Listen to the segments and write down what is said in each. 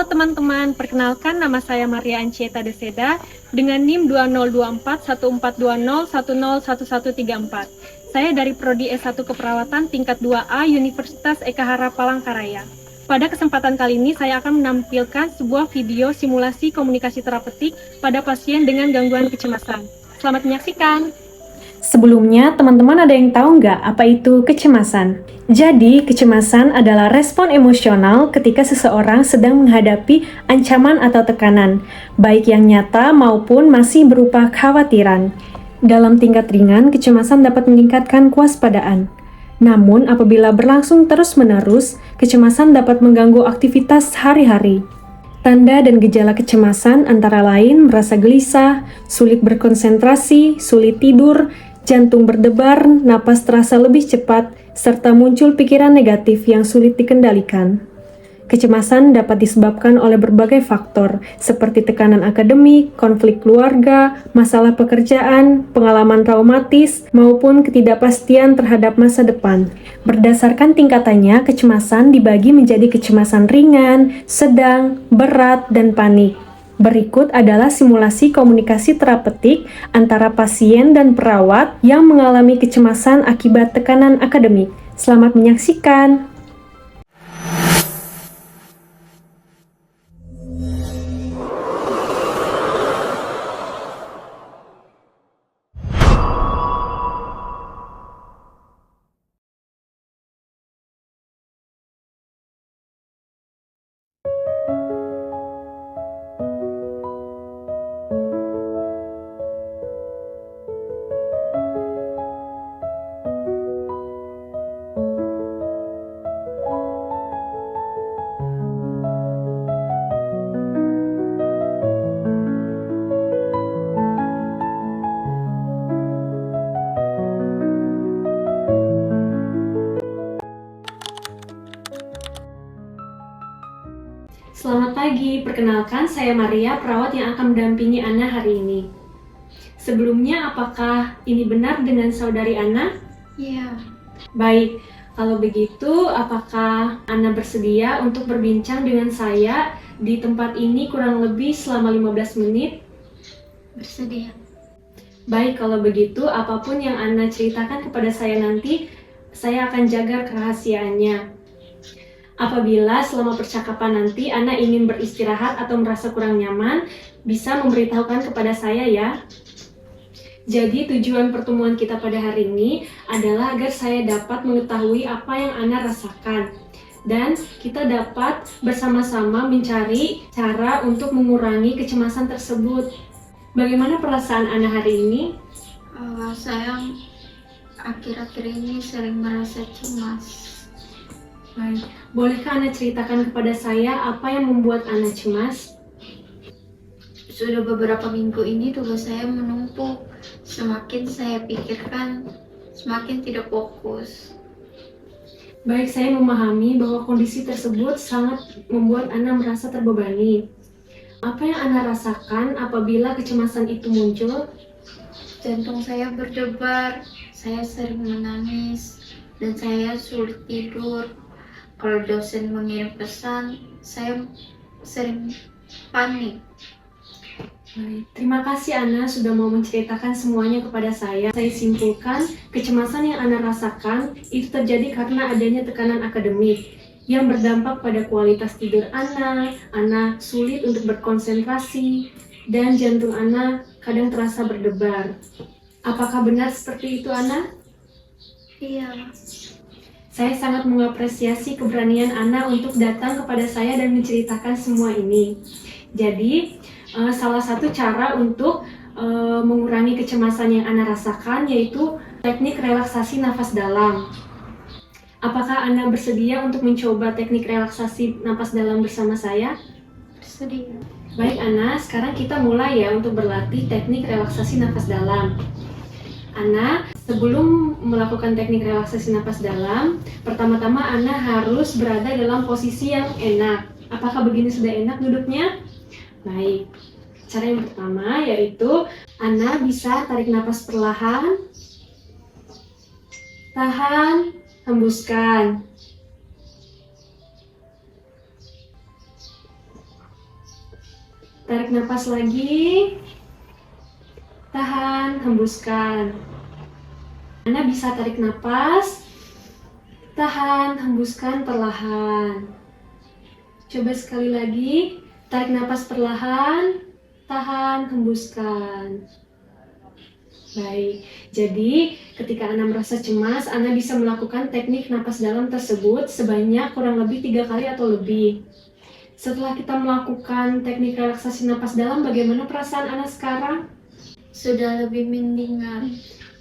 teman-teman, perkenalkan nama saya Maria Ancieta Deseda dengan NIM 20241420101134. Saya dari Prodi S1 Keperawatan tingkat 2A Universitas Eka Hara Palangkaraya. Pada kesempatan kali ini saya akan menampilkan sebuah video simulasi komunikasi terapeutik pada pasien dengan gangguan kecemasan. Selamat menyaksikan! Sebelumnya, teman-teman ada yang tahu nggak apa itu kecemasan? Jadi, kecemasan adalah respon emosional ketika seseorang sedang menghadapi ancaman atau tekanan, baik yang nyata maupun masih berupa kekhawatiran. Dalam tingkat ringan, kecemasan dapat meningkatkan kewaspadaan. Namun, apabila berlangsung terus-menerus, kecemasan dapat mengganggu aktivitas sehari-hari. Tanda dan gejala kecemasan antara lain merasa gelisah, sulit berkonsentrasi, sulit tidur, jantung berdebar, napas terasa lebih cepat, serta muncul pikiran negatif yang sulit dikendalikan. Kecemasan dapat disebabkan oleh berbagai faktor, seperti tekanan akademik, konflik keluarga, masalah pekerjaan, pengalaman traumatis, maupun ketidakpastian terhadap masa depan. Berdasarkan tingkatannya, kecemasan dibagi menjadi kecemasan ringan, sedang, berat, dan panik. Berikut adalah simulasi komunikasi terapeutik antara pasien dan perawat yang mengalami kecemasan akibat tekanan akademik. Selamat menyaksikan! Selamat pagi, perkenalkan saya Maria, perawat yang akan mendampingi Ana hari ini. Sebelumnya, apakah ini benar dengan saudari Ana? Iya. Baik, kalau begitu apakah Ana bersedia untuk berbincang dengan saya di tempat ini kurang lebih selama 15 menit? Bersedia. Baik, kalau begitu apapun yang Ana ceritakan kepada saya nanti, saya akan jaga kerahasiaannya. Apabila selama percakapan nanti Ana ingin beristirahat atau merasa kurang nyaman, bisa memberitahukan kepada saya ya. Jadi tujuan pertemuan kita pada hari ini adalah agar saya dapat mengetahui apa yang Ana rasakan. Dan kita dapat bersama-sama mencari cara untuk mengurangi kecemasan tersebut. Bagaimana perasaan Ana hari ini? Saya akhir-akhir ini sering merasa cemas. Baik, bolehkah Ana ceritakan kepada saya apa yang membuat Ana cemas? Sudah beberapa minggu ini tugas saya menumpuk. Semakin saya pikirkan, semakin tidak fokus. Baik, saya memahami bahwa kondisi tersebut sangat membuat Ana merasa terbebani. Apa yang Ana rasakan apabila kecemasan itu muncul? Jantung saya berdebar, saya sering menangis, dan saya sulit tidur. Kalau dosen mengirim pesan, saya sering panik. Baik, terima kasih Ana sudah mau menceritakan semuanya kepada saya. Saya simpulkan, kecemasan yang Ana rasakan itu terjadi karena adanya tekanan akademik yang berdampak pada kualitas tidur Ana sulit untuk berkonsentrasi, dan jantung Ana kadang terasa berdebar. Apakah benar seperti itu, Ana? Iya. Saya sangat mengapresiasi keberanian Ana untuk datang kepada saya dan menceritakan semua ini. Jadi, salah satu cara untuk mengurangi kecemasan yang Ana rasakan yaitu teknik relaksasi nafas dalam. Apakah Ana bersedia untuk mencoba teknik relaksasi nafas dalam bersama saya? Bersedia. Baik Ana, sekarang kita mulai ya untuk berlatih teknik relaksasi nafas dalam. Ana, sebelum melakukan teknik relaksasi nafas dalam, pertama-tama Ana harus berada dalam posisi yang enak. Apakah begini sudah enak duduknya? Baik. Cara yang pertama yaitu Ana bisa tarik nafas perlahan, tahan, hembuskan. tarik napas lagi. Tahan, hembuskan. Ana bisa tarik napas. Tahan, hembuskan perlahan. Coba sekali lagi. Tarik napas perlahan. Tahan, hembuskan. Baik, jadi ketika Ana merasa cemas, Ana bisa melakukan teknik napas dalam tersebut sebanyak kurang lebih 3 kali atau lebih. Setelah kita melakukan teknik relaksasi napas dalam, bagaimana perasaan Ana sekarang? Sudah lebih mendingan.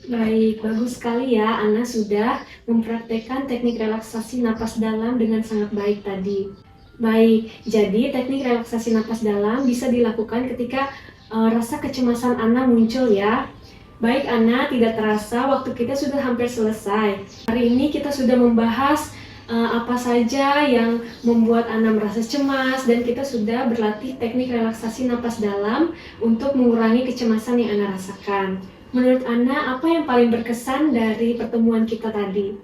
Baik, bagus sekali ya, Ana sudah mempraktekkan teknik relaksasi napas dalam dengan sangat baik tadi. Baik, jadi teknik relaksasi napas dalam bisa dilakukan ketika rasa kecemasan Ana muncul ya. Baik Ana, tidak terasa waktu kita sudah hampir selesai. Hari ini kita sudah membahas apa saja yang membuat Ana merasa cemas dan kita sudah berlatih teknik relaksasi napas dalam untuk mengurangi kecemasan yang Ana rasakan. Menurut Ana, apa yang paling berkesan dari pertemuan kita tadi?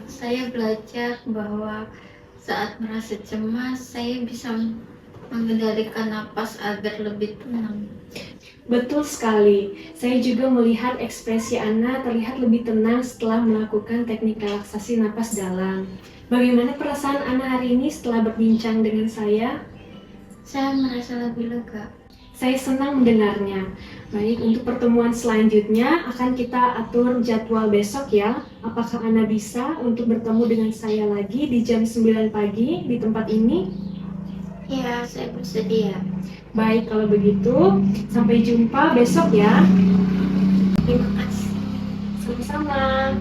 Saya belajar bahwa saat merasa cemas, saya bisa mengendalikan napas agar lebih tenang. Betul sekali. Saya juga melihat ekspresi Ana terlihat lebih tenang setelah melakukan teknik relaksasi napas dalam. Bagaimana perasaan Ana hari ini setelah berbincang dengan saya? Saya merasa lebih lega. Saya senang mendengarnya. Baik, untuk pertemuan selanjutnya akan kita atur jadwal besok ya. Apakah Ana bisa untuk bertemu dengan saya lagi di jam 9 pagi di tempat ini? Ya, saya bersedia. Baik, kalau begitu sampai jumpa besok ya. Terima kasih. Sama-sama.